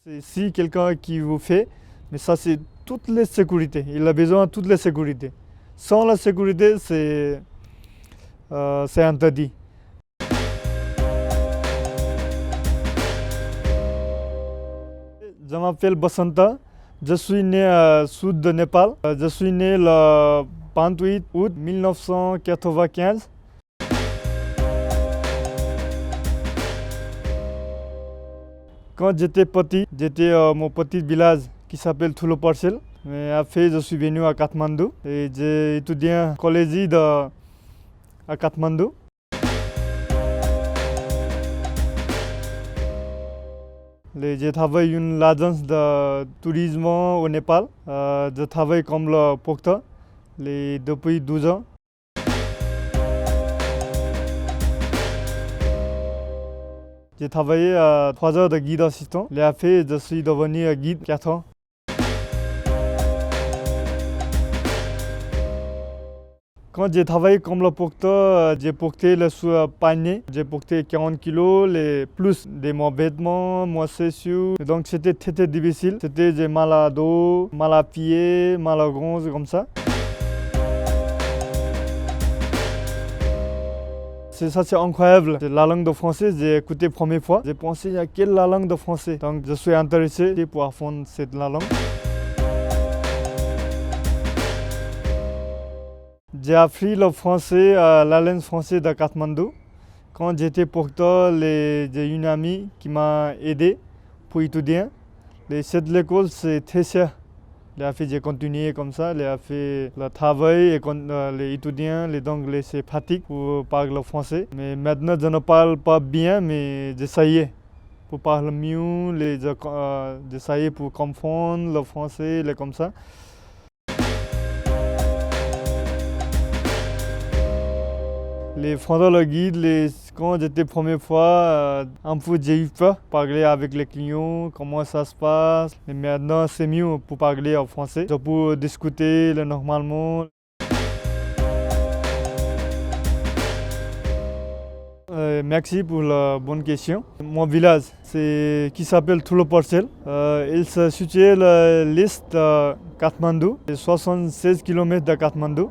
C'est si quelqu'un qui vous fait, mais ça c'est toutes les sécurités. Il a besoin de toutes les sécurités. Sans la sécurité, c'est interdit. Je m'appelle Basanta. Je suis né au sud de Népal. Je suis né le 28 août 1995. Quand j'étais petit, j'étais à mon petit village qui s'appelle Thulo Parcel. Mais après, je suis venu à Katmandou et j'ai étudié au collège à Katmandou. J'ai travaillé une agence de tourisme au Népal. Je travaille comme le porteur depuis 12 ans. J'ai travaillé à 3 heures de guide assistant. Et après, je suis devenu guide 4 ans. Quand j'ai travaillé comme le porteur, j'ai porté le panier. J'ai porté 40 kilos, plus des mon vêtements, mon chaussures. Donc c'était très difficile. J'ai mal à dos, mal à pied, mal à gorge, comme ça. C'est incroyable. La langue de français, j'ai écouté la première fois. J'ai pensé à quelle la langue de français. Donc je suis intéressé pour apprendre cette langue. J'ai appris le français à l'Alliance française de Katmandou. Quand j'étais porteur, j'ai une amie qui m'a aidé pour étudier. Cette école, c'est très cher. J'ai continué comme ça, j'ai fait le travail et les étudiants, donc c'est pratique pour parler français. Mais maintenant, je ne parle pas bien, mais j'essaye pour parler mieux, j'essaye pour comprendre le français, comme ça. Les français, le guide, quand j'étais la première fois, un peu j'ai eu peur de parler avec les clients, comment ça se passe. Mais maintenant, c'est mieux pour parler en français. Je peux discuter normalement. Merci pour la bonne question. Mon village, qui s'appelle Thulo Parcel. Il se situe à l'est de Katmandou, 76 km de Katmandou.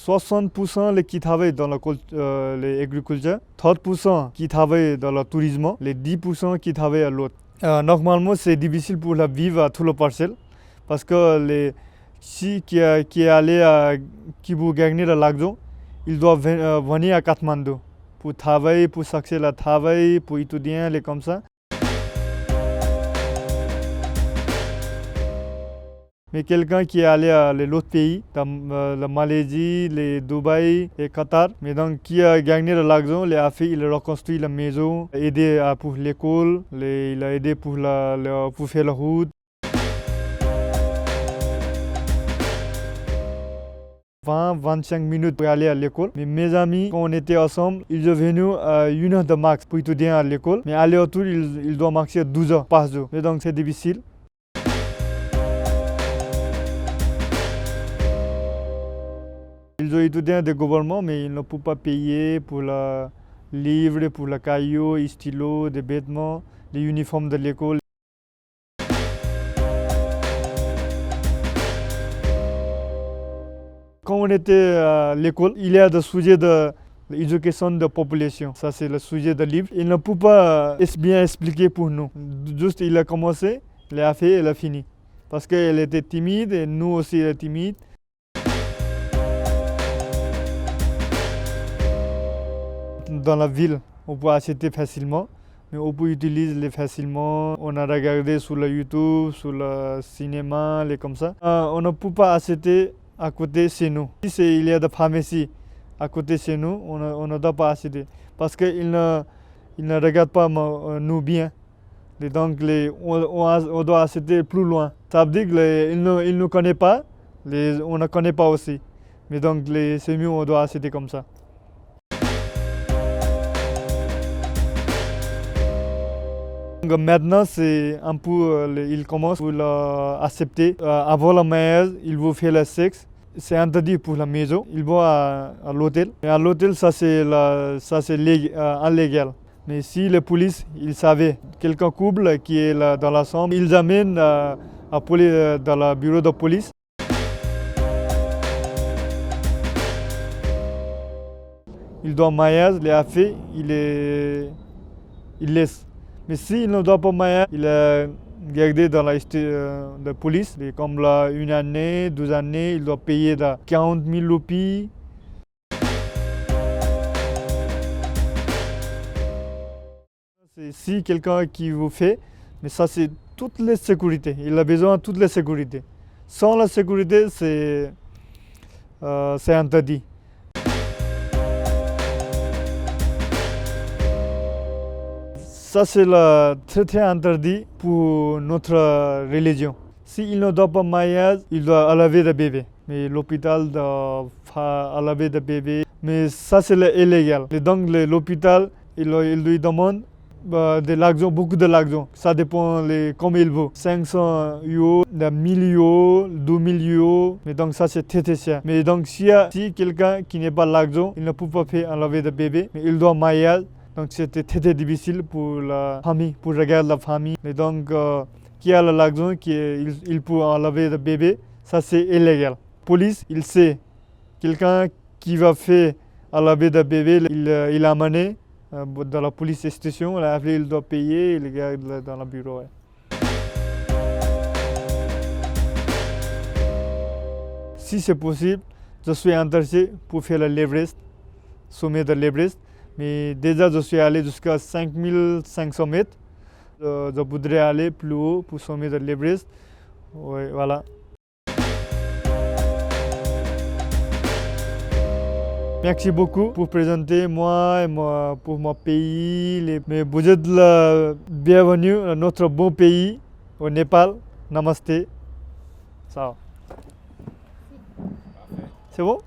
60% qui travaillent dans l'agriculture, 30% qui travaillent dans le tourisme, les 10% qui travaillent à l'autre. Normalement, c'est difficile pour la vivre à Thulo Parcel parce que si qui veut gagner l'argent, ils doivent venir à Katmandou pour travailler, pour s'accéder à travail, pour étudier, comme ça. Mais quelqu'un qui est allé à l'autre pays, la Malaisie, Dubaï et Qatar, mais donc qui a gagné de l'argent, il a reconstruit la maison, aidé pour l'école, il a aidé pour faire la route. 20-25 minutes pour aller à l'école. Mais mes amis, quand on était ensemble, ils sont venus à 1 heure de max pour étudier à l'école. Mais aller-retour, ils doivent marcher 12 heures par jour. Et donc c'est difficile. Ils ont étudié des gouvernements, mais ils ne peuvent pas payer pour le livre, pour le caillou, les stylos, des vêtements, les uniformes de l'école. Quand on était à l'école, il y a des sujets de l'éducation de la population. Ça, c'est le sujet de livre. Il ne peut pas bien expliquer pour nous. Juste, il a commencé, il a fait, il a fini. Parce qu'elle était timide et nous aussi, elle est timide. Dans la ville, on peut acheter facilement, mais on peut utiliser facilement. On a regardé sur le YouTube, sur le cinéma, comme ça. On ne peut pas acheter à côté de chez nous. Si il y a des pharmacies à côté de chez nous, on ne doit pas acheter. Parce qu'ils ne regardent pas nous bien. Et donc, on doit acheter plus loin. Ça veut dire qu'ils ne connaissent pas, on ne connaît pas aussi. Mais donc, c'est mieux, on doit acheter comme ça. Maintenant, c'est un peu, il commence à accepter. Avant le mariage, il veut faire le sexe. c'est interdit pour la maison. Ils vont à l'hôtel. Et à l'hôtel, ça c'est illégal. Mais si la police, ils savaient, quelqu'un couple qui est là dans la chambre, ils amènent dans le bureau de police. Il doit maillage, les affaires, il laisse. Mais s'il ne doit pas maillage, il est gardé dans la de police. Et comme là, 1 année, 2 années, il doit payer 40 000 roupies. Si quelqu'un qui vous fait, mais ça c'est toutes les sécurités. Il a besoin de toutes les sécurités. Sans la sécurité, c'est interdit. Ça c'est très très interdit pour notre religion. S'il ne doit pas mariage, il doit enlever le bébé. Mais l'hôpital doit enlever le bébé. Mais ça c'est illégal. Et donc l'hôpital, il lui demande de l'argent, beaucoup de l'argent. Ça dépend comme il veut. 500 euros, 1000 euros, 2000 euros. Mais donc ça c'est très très cher. Mais donc si quelqu'un qui n'a pas l'argent, il ne peut pas faire enlever le bébé. Mais il doit mariage. Donc c'était très très difficile pour la famille, pour regarder la famille. Et donc qui a l'argent, il peut enlever le bébé, ça c'est illégal. Police, il sait. Quelqu'un qui va faire enlever le bébé, il a amené dans la police station, après il doit payer, il garde dans le bureau. Si c'est possible, je suis intéressé pour faire le l'Everest, sommet de l'Everest. Mais déjà, je suis allé jusqu'à 5500 mètres. Je voudrais aller plus haut pour sommet de l'Everest. Ouais, voilà. Merci beaucoup pour présenter moi et pour mon pays. Mais vous êtes le bienvenu à notre beau pays, au Népal. Namaste. Ça. C'est bon?